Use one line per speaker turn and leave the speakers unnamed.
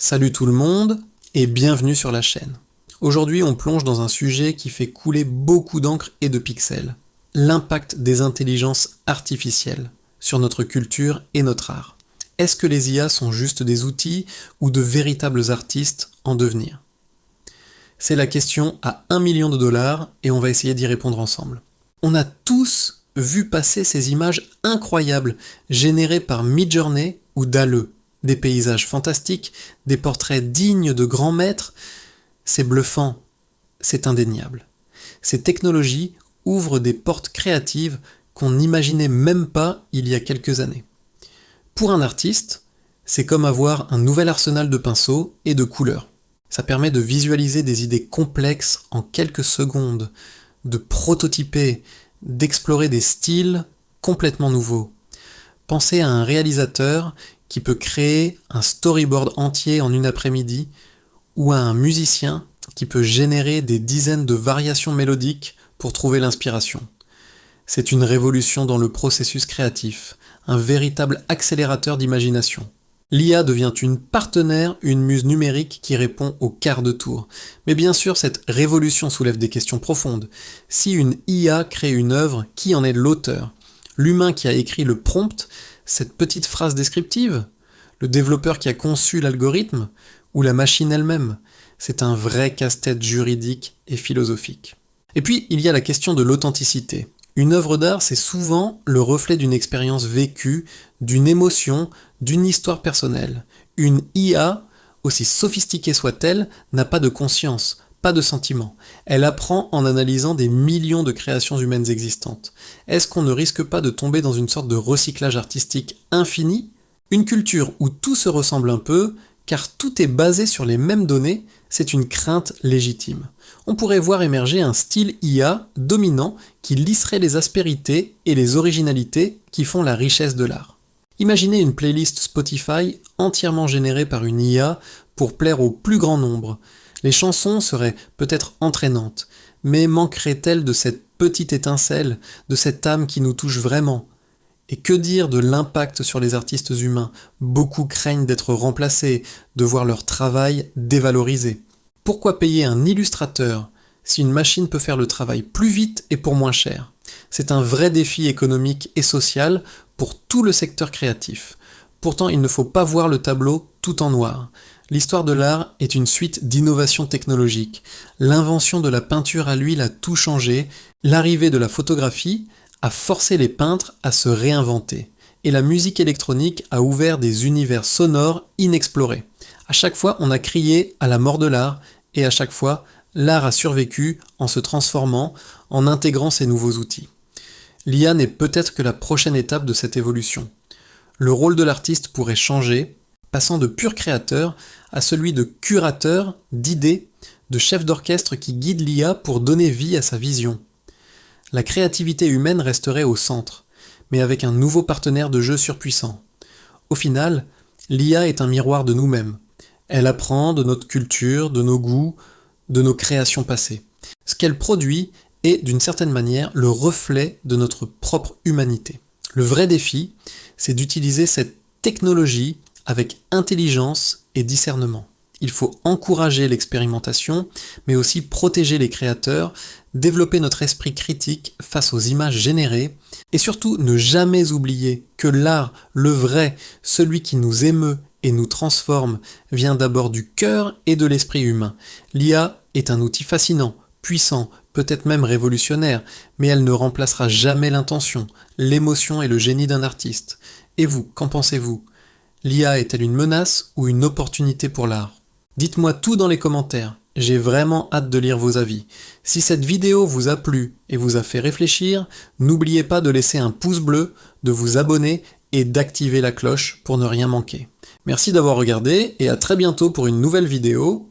Salut tout le monde et bienvenue sur la chaîne. Aujourd'hui on plonge dans un sujet qui fait couler beaucoup d'encre et de pixels. L'impact des intelligences artificielles sur notre culture et notre art. Est-ce que les IA sont juste des outils ou de véritables artistes en devenir? C'est la question à 1 million de dollars et on va essayer d'y répondre ensemble. On a tous vu passer ces images incroyables générées par Midjourney ou DALL-E. Des paysages fantastiques, des portraits dignes de grands maîtres. C'est bluffant, c'est indéniable. Ces technologies ouvrent des portes créatives qu'on n'imaginait même pas il y a quelques années. Pour un artiste, c'est comme avoir un nouvel arsenal de pinceaux et de couleurs. Ça permet de visualiser des idées complexes en quelques secondes, de prototyper, d'explorer des styles complètement nouveaux. Pensez à un réalisateur qui peut créer un storyboard entier en une après-midi, ou à un musicien qui peut générer des dizaines de variations mélodiques pour trouver l'inspiration. C'est une révolution dans le processus créatif, un véritable accélérateur d'imagination. L'IA devient une partenaire, une muse numérique qui répond au quart de tour. Mais bien sûr, cette révolution soulève des questions profondes. Si une IA crée une œuvre, qui en est l'auteur? L'humain qui a écrit le prompt, cette petite phrase descriptive? Le développeur qui a conçu l'algorithme? Ou la machine elle-même? C'est un vrai casse-tête juridique et philosophique. Et puis, il y a la question de l'authenticité. Une œuvre d'art, c'est souvent le reflet d'une expérience vécue, d'une émotion, d'une histoire personnelle. Une IA, aussi sophistiquée soit-elle, n'a pas de conscience, pas de sentiment. Elle apprend en analysant des millions de créations humaines existantes. Est-ce qu'on ne risque pas de tomber dans une sorte de recyclage artistique infini? Une culture où tout se ressemble un peu, car tout est basé sur les mêmes données, c'est une crainte légitime. On pourrait voir émerger un style IA dominant qui lisserait les aspérités et les originalités qui font la richesse de l'art. Imaginez une playlist Spotify entièrement générée par une IA pour plaire au plus grand nombre. Les chansons seraient peut-être entraînantes, mais manqueraient-elles de cette petite étincelle, de cette âme qui nous touche vraiment? Et que dire de l'impact sur les artistes humains? Beaucoup craignent d'être remplacés, de voir leur travail dévalorisé. Pourquoi payer un illustrateur si une machine peut faire le travail plus vite et pour moins cher? C'est un vrai défi économique et social pour tout le secteur créatif. Pourtant, il ne faut pas voir le tableau tout en noir. L'histoire de l'art est une suite d'innovations technologiques. L'invention de la peinture à l'huile a tout changé, l'arrivée de la photographie a forcé les peintres à se réinventer. Et la musique électronique a ouvert des univers sonores inexplorés. À chaque fois, on a crié à la mort de l'art, et à chaque fois, l'art a survécu en se transformant, en intégrant ces nouveaux outils. L'IA n'est peut-être que la prochaine étape de cette évolution. Le rôle de l'artiste pourrait changer, passant de pur créateur à celui de curateur, d'idées, de chef d'orchestre qui guide l'IA pour donner vie à sa vision. La créativité humaine resterait au centre, mais avec un nouveau partenaire de jeu surpuissant. Au final, l'IA est un miroir de nous-mêmes. Elle apprend de notre culture, de nos goûts, de nos créations passées. Ce qu'elle produit est, d'une certaine manière, le reflet de notre propre humanité. Le vrai défi, c'est d'utiliser cette technologie avec intelligence et discernement. Il faut encourager l'expérimentation, mais aussi protéger les créateurs, développer notre esprit critique face aux images générées, et surtout ne jamais oublier que l'art, le vrai, celui qui nous émeut et nous transforme, vient d'abord du cœur et de l'esprit humain. L'IA est un outil fascinant, puissant, peut-être même révolutionnaire, mais elle ne remplacera jamais l'intention, l'émotion et le génie d'un artiste. Et vous, qu'en pensez-vous? L'IA est-elle une menace ou une opportunité pour l'art? Dites-moi tout dans les commentaires, j'ai vraiment hâte de lire vos avis. Si cette vidéo vous a plu et vous a fait réfléchir, n'oubliez pas de laisser un pouce bleu, de vous abonner et d'activer la cloche pour ne rien manquer. Merci d'avoir regardé et à très bientôt pour une nouvelle vidéo.